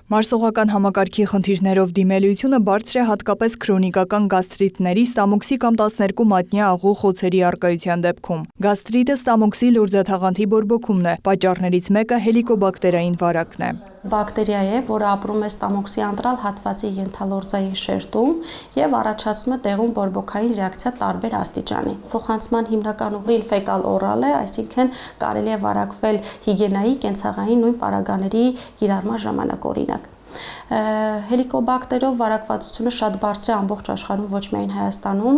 Մարսողական համակարգի խնդիրներով դիմելիությունը բարձր է հատկապես քրոնիկական գաստրիտների, ստամոքսի կամ 12 մատնյա աղու խոցերի առկայության դեպքում։ Գաստրիտը ստամոքսի լորձաթաղանթի բորբոքումն է, պատճառներից մեկը հելիկոբակտերային վարակն է։ Բակտերիա է, որը ապրում է ստամոքսի անտրալ հատվածի ենթալորձային շերտում եւ առաջացնում է դեղուն բորբոքային ռեակցիա տարբեր աստիճանի։ Փոխանցման հիմնական ուղին ֆեկալ-օրալ է, այսինքն կարելի է վարակվել հիգիենայի, կենցաղային նույն պարագաների կիրառման ժամանակ օրինակ։ Հելիկոբակտերով վարակվածությունը շատ բարձր է ամբողջ աշխարհում, ոչ միայն Հայաստանում։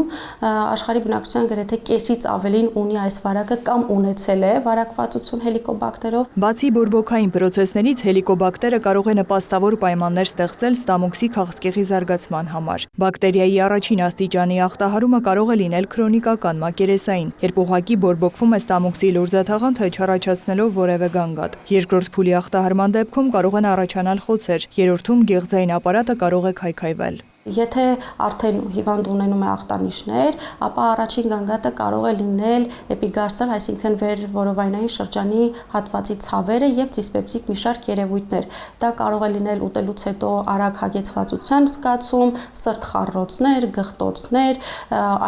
Աշխարհի բնակչության գրեթե կեսից ավելին ունի այս վարակը կամ ունեցել է վարակվածություն հելիկոբակտերով։ Բացի բորբոքային պրոցեսներից, հելիկոբակտերը կարող է նպաստավոր պայմաններ ստեղծել ստամոքսի քաղցկեղի զարգացման համար։ Բակտերիայի առաջին աստիճանի ախտահարումը կարող է լինել քրոնիկական մակերեսային, երբ ուղղակի բորբոքվում է ստամոքսի լորձաթաղանթը, չառաջացնելով որևէ գանգատ։ Երկրորդ փուլի ախտահարման դեպքում կարող են առաջանալ խոցեր, երրորդում գեղձային ապարատը կարող է քայքայվել։ Եթե արդեն հիվանդ ունենում է ախտանիշներ, ապա առաջին գանգատը կարող է լինել էպիգաստրալ, այսինքն վերորովայնային շրջանի հատվածի ցավերը եւ դիսպեպտիկ մի շարք երևույթներ։ Դա կարող է լինել ուտելուց հետո արագ հագեցվածության զգացում, սրտխառնոցներ, գղտոցներ,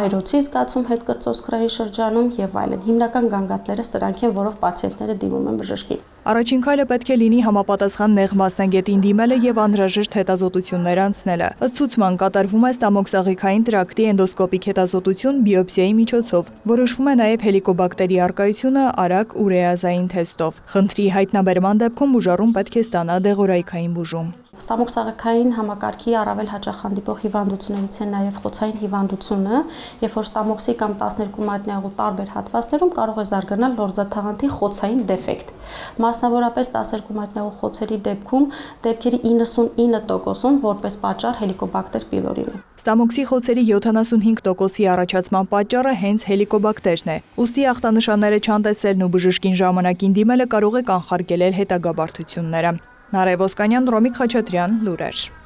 այրոցի զգացում հետկրծոցքրային շրջանում եւ այլն։ Հիմնական գանգատները սրանք են, որով պացիենտները դիմում են բժշկին։ Առաջին քայլը պետք է լինի համապատասխան նեղ մասնագետին դիմելը եւ անհրաժեշտ հետազոտություններ անցնելը։ Ըստ ցուցման կատարվում է ստամոքսաղիքային տրակտի էնդոսկոպիկ հետազոտություն բիոպսիայի միջոցով։ Որոշվում է նաեւ հելիկոբակտերի առկայությունը արագ ուրեազային թեստով։ Խնդրի հայտնաբերման դեպքում բուժառուն պետք է ստանա դեղորայքային բուժում։ Ստամոքսաղիքային համակարգի առավել հաճախ հանդիպող հիվանդություններից է նաև խոցային հիվանդությունը, երբ որ ստամոքսի կամ 12 մատնյա աղու տարբեր հատվածներում կարող է զարգանալ լորձաթաղանթի խոցային դեֆեկտ։ Մասնավորապես 12 մատնյա աղու խոցերի դեպքում դեպքերի 99%-ում որպես պատճառ հելիկոբակտեր պիլորին է։ Ստամոքսի խոցերի 75%-ի առաջացման պատճառը հենց հելիկոբակտերն է։ Ուստի ախտանշանները չանտեսելն ու բժշկին ժամանակին դիմելը կարող է կանխարգելել հետագա բարդությունները։ Նարեկ Ոսկանյան, Ռոմիկ Խաչատրյան, լուրեր։